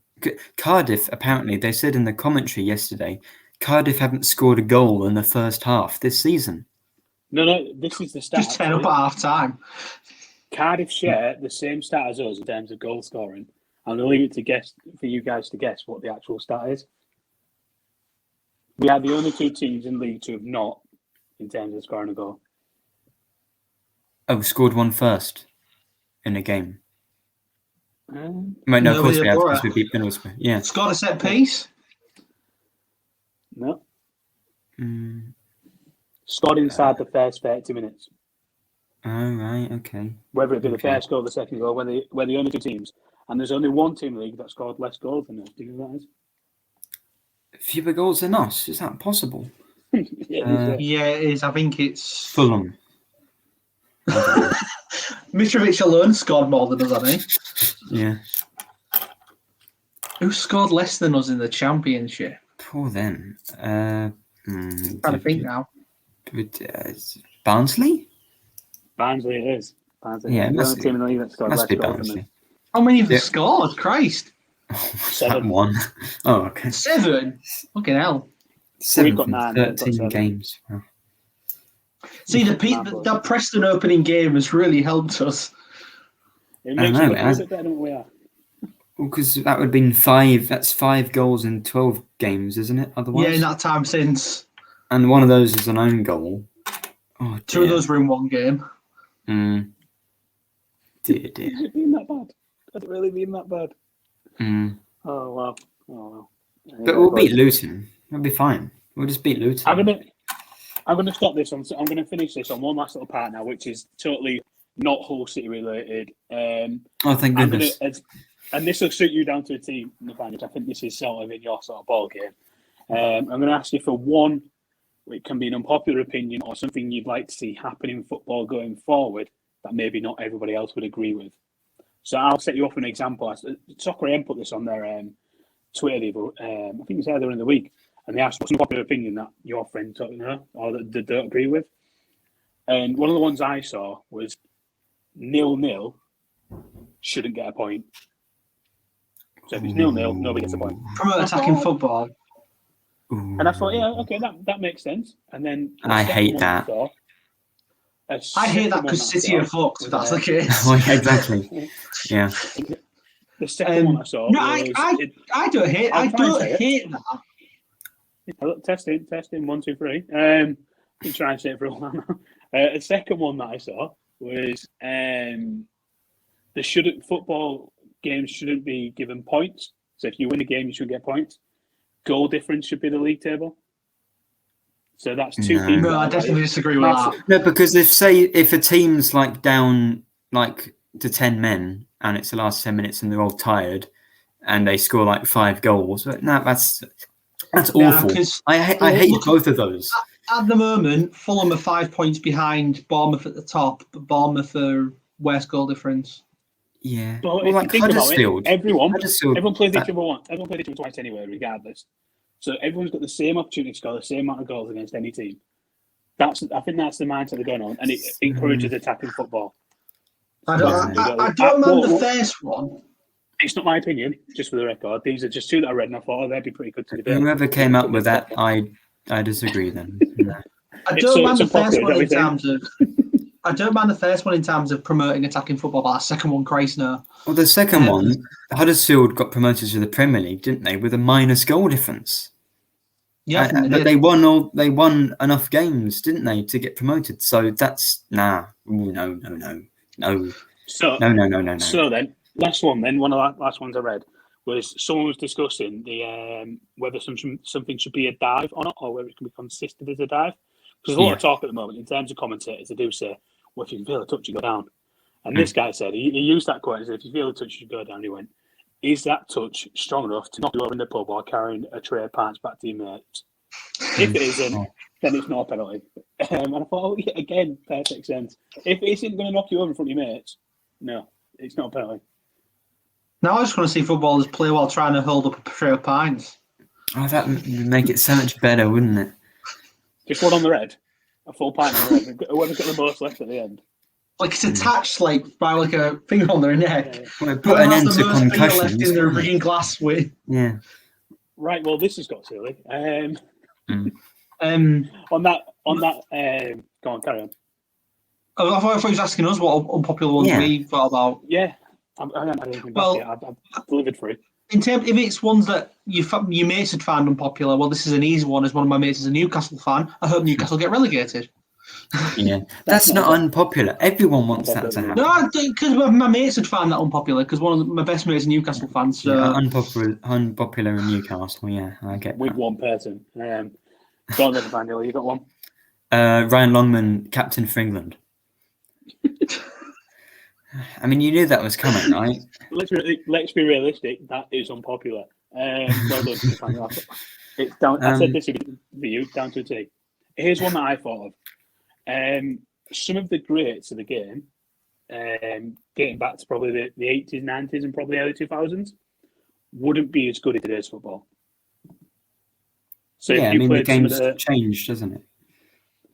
Cardiff, apparently, they said in the commentary yesterday, Cardiff haven't scored a goal in the first half this season. No, this is the stat. Just turn up at half time. Cardiff share the same stat as us in terms of goal scoring. I'm going to leave it for you guys to guess what the actual stat is. We are the only 2 teams in League 2 have not, in terms of scoring a goal. Oh, scored one first in a game. No, of course we have, because we beat Middlesbrough. Yeah. Scored a set piece? No. Scored inside the first 30 minutes. Oh, right, okay. Whether it be the first goal or the second goal, we're the only 2 teams. And there's only 1 team in the league that scored less goals than us. Do you know who that is? Fewer goals than us? Is that possible? Yeah, it is. I think it's Fulham. Mitrovic alone scored more than us, hasn't he? Yeah. Who scored less than us in the Championship? Poor them. Trying to think now. Barnsley? Barnsley it is. Barnsley. Yeah, the only team in the league that scored less goals than us. How many have they scored? Christ. 7. 1. Oh, okay. 7? Fucking hell. 7 got from 9, 13 games. Wow. See, that Preston opening game has really helped us. It makes us look a bit better than we are. Well, because that would have been 5. That's 5 goals in 12 games, isn't it? Otherwise, yeah, in that time since. And one of those is an own goal. Oh, dear. 2 of those were in 1 game. Dear. Has it been that bad? Has it really been that bad? Oh wow. But we'll beat Luton. We'll be fine. We'll just beat Luton. I'm gonna stop this. I'm gonna finish this on one last little part now, which is totally not Hull City related. Oh, thank goodness. And this will suit you down to a T, Nathaniel. I think this is sort of in your sort of ball game. I'm going to ask you for one. It can be an unpopular opinion or something you'd like to see happen in football going forward that maybe not everybody else would agree with. So I'll set you off an example. Soccer AM put this on their Twitter, I think it was earlier in the week, and they asked what's an unpopular opinion that your friend or that they don't agree with. And one of the ones I saw was 0-0 shouldn't get a point. So if it's 0-0, nobody gets a point. Promote attacking football. And I thought, yeah, okay, that makes sense. And then I hate that. I hate that because City are fucked, if that's the case. Oh, yeah, exactly. Yeah. The second one I saw. No, I don't hate. I don't hate that. Testing. 1, 2, 3. Been trying to say it for a while now. The second one that I saw was football games shouldn't be given points. So if you win a game, you shouldn't get points. Goal difference should be the league table. So that's two people. No, I definitely disagree with that. No, because if a team's like down like to 10 men and it's the last 10 minutes and they're all tired and they score like 5 goals, but no, that's awful. I hate both of those. At the moment, Fulham are 5 points behind Bournemouth at the top, but Bournemouth are worst goal difference. Yeah, but well, like Huddersfield, everyone plays each other once. Everyone plays each other twice anyway, regardless. So everyone's got the same opportunity to score the same amount of goals against any team. I think that's the mindset they're going on, and it encourages attacking football. I don't mind the first one. It's not my opinion, just for the record. These are just two that I read, and I thought, they'd be pretty good to debate. Whoever came up with that, I disagree then. No. I don't mind the first one in terms of. I don't mind the first one in terms of promoting attacking football, but the second one, Christ no. Well, the second one, Huddersfield got promoted to the Premier League, didn't they, with a minus goal difference? Yeah, but they won enough games, didn't they, to get promoted? So that's no. So then, last one. Then one of the last ones I read was someone was discussing the whether something should be a dive or not, or whether it can be considered as a dive. Because there's a lot of talk at the moment in terms of commentators. They do say, well, if you can feel a touch, you go down. And this guy said, he used that quote and said, if you feel a touch, you go down. He went, is that touch strong enough to knock you over in the pub or carrying a tray of pints back to your mates? If it isn't, then it's not a penalty. And I thought, again, perfect sense. If it isn't going to knock you over in front of your mates, no, it's not a penalty. Now I just want to see footballers play while trying to hold up a tray of pints. Oh, that would make it so much better, wouldn't it? Just one on the red, a full pint on the red. Whoever's got the most left at the end. Like it's attached, like by like a finger on their neck. Yeah. Well, put an end to concussions. Left in their green glass with. Yeah. Right. Well, this has got silly. On that. Go on, carry on. I thought he was asking us what unpopular ones we thought about. Yeah, I don't think I've delivered for it. In terms, if it's ones that your mates had found unpopular, well, this is an easy one. As one of my mates is a Newcastle fan, I hope Newcastle get relegated. Yeah, that's not unpopular. Everyone wants that to happen. No, because my mates had found that unpopular. Because one of my best mates is a Newcastle fan. So unpopular in Newcastle. Yeah, I get with that. one person. Go on, Nathaniel. You got one. Ryan Longman, captain for England. I mean, you knew that was coming, right? Let's be realistic. That is unpopular. Well done, Nathaniel. It's down. I said this for you, down to a T. Here's one that I thought of. Some of the greats of the game, getting back to probably the 80s, 90s, and probably early 2000s, wouldn't be as good in today's football. So yeah, I mean, the game's changed, doesn't it?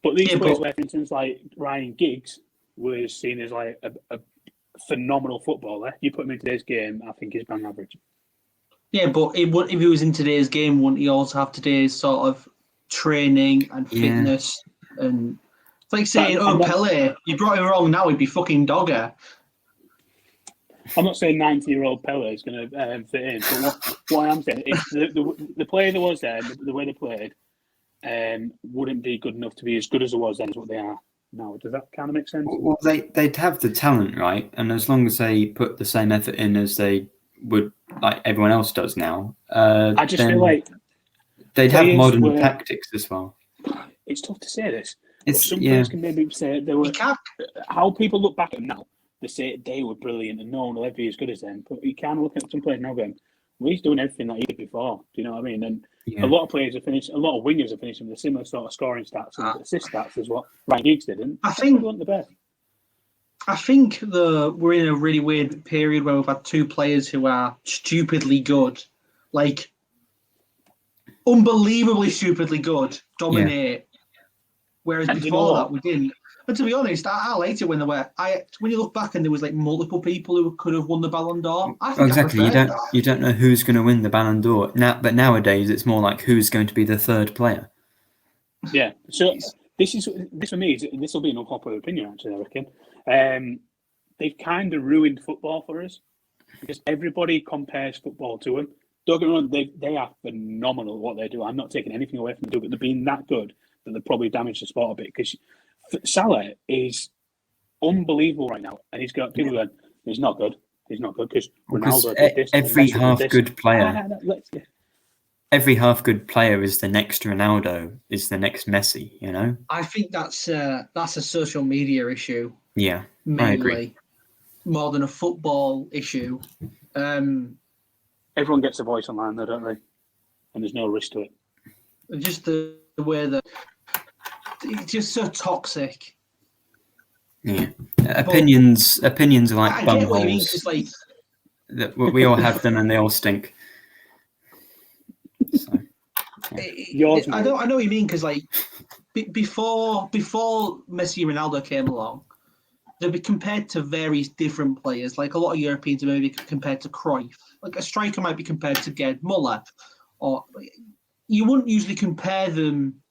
But these players, where, for instance, like Ryan Giggs was seen as like a phenomenal footballer. You put him in today's game, I think he's bang average. Yeah, but if he was in today's game, wouldn't he also have today's sort of training and fitness? And it's like saying, Pele, you brought him wrong now, he'd be fucking dogger. I'm not saying 90-year-old Pele is going to fit in, but what I am saying is the player that was there, the way they played, wouldn't be good enough to be as good as it was then as what they are now. Does that kind of make sense? Well, they'd have the talent, right? And as long as they put the same effort in as they would, like everyone else does now, I just feel like they'd have modern tactics as well. It's tough to say this. Some players can maybe say they were. How people look back at them now, they say they were brilliant and no one will ever be as good as them. But you can look at some players now going, well, he's doing everything that he did before. Do you know what I mean? And a lot of players are finished. A lot of wingers are finishing with similar sort of scoring stats and assist stats as what Ryan Giggs did. And I think they weren't the best. I think we're in a really weird period where we've had two players who are stupidly good, like unbelievably stupidly good, dominate. Whereas And you before know that, what? we didn't. But to be honest, I liked it when there were. When you look back and there was like multiple people who could have won the Ballon d'Or. I think Exactly. I preferred that. You don't know who's going to win the Ballon d'Or now, but nowadays it's more like who's going to be the third player. Yeah. So this for me. This will be an unpopular opinion, actually. I reckon. They've kind of ruined football for us because everybody compares football to them. Don't get me wrong, they are phenomenal at what they do. I'm not taking anything away from them, but they're being that good that they've probably damaged the sport a bit. Because Salah is unbelievable right now, and he's got people going, he's not good. He's not good because Ronaldo did this. Every half good player, Yeah. every half good player is the next Ronaldo, is the next Messi. You know. I think that's a social media issue. Yeah, mainly, I agree. More than a football issue. Everyone gets a voice online, though, don't they? And there's no risk to it. Just the way that it's just so toxic. Yeah, opinions are like I bum get what you mean, holes. 'cause, like, We all have them, and they all stink. So, Yours, I know what you mean, because like before Messi and Ronaldo came along, they'd be compared to various different players. Like a lot of Europeans are maybe compared to Cruyff. Like a striker might be compared to Gerd Muller, or you wouldn't usually compare them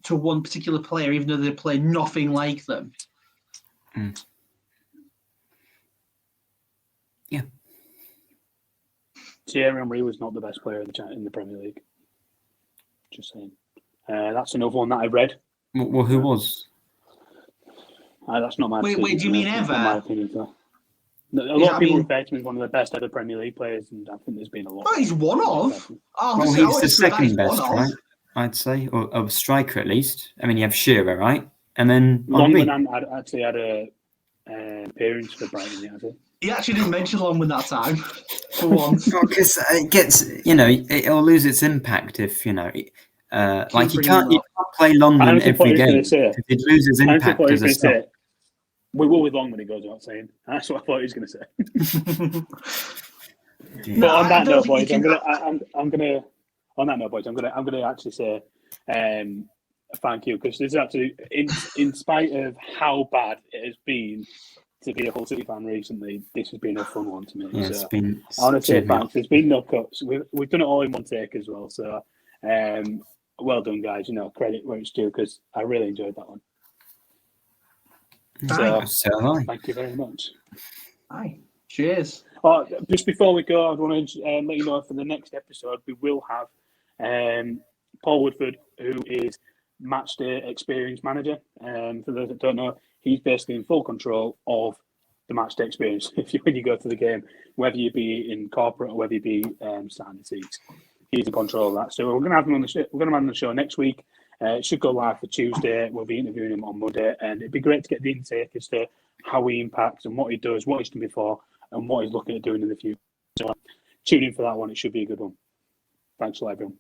to one particular player, even though they play nothing like them. Yeah. Thierry Henry was not the best player in the Premier League. Just saying. That's another one that I read. Well, who was? That's not my Wait, opinion. do you mean That's ever? not my opinion. So. A lot of people refer to him as one of the best ever Premier League players, and I think there's been a lot. Well, he's one of. Well, he's the second best, right? I'd say, or a striker at least. I mean, you have Shearer, right? And then Longman actually had a appearance for Brighton. Yeah, he actually didn't mention Longman that time for once. Because it gets, it'll lose its impact if like you can't play Longman every game. It loses impact as a sub. We will with Longman, he goes without saying. That's what I thought he was going to say. But on that note, boys, I'm gonna actually say thank you, because this is actually in spite of how bad it has been to be a Hull City fan recently, this has been a fun one to me. Yeah, so I want to say thanks. There's been no cuts. We've done it all in one take as well. So well done, guys. Credit where it's due, because I really enjoyed that one. So thank you very much. Aye. Cheers. Just before we go, I want to let you know for the next episode we will have Paul Woodford, who is matchday experience manager. For those that don't know, he's basically in full control of the matchday experience. When you go to the game, whether you be in corporate or whether you be standing seats, he's in control of that. So we're going to have him on the show. We're going to have him on the show next week. It should go live for Tuesday. We'll be interviewing him on Monday, and it'd be great to get the intake as to how he impacts and what he does, what he's done before, and what he's looking at doing in the future. So tune in for that one. It should be a good one. Thanks a lot, everyone.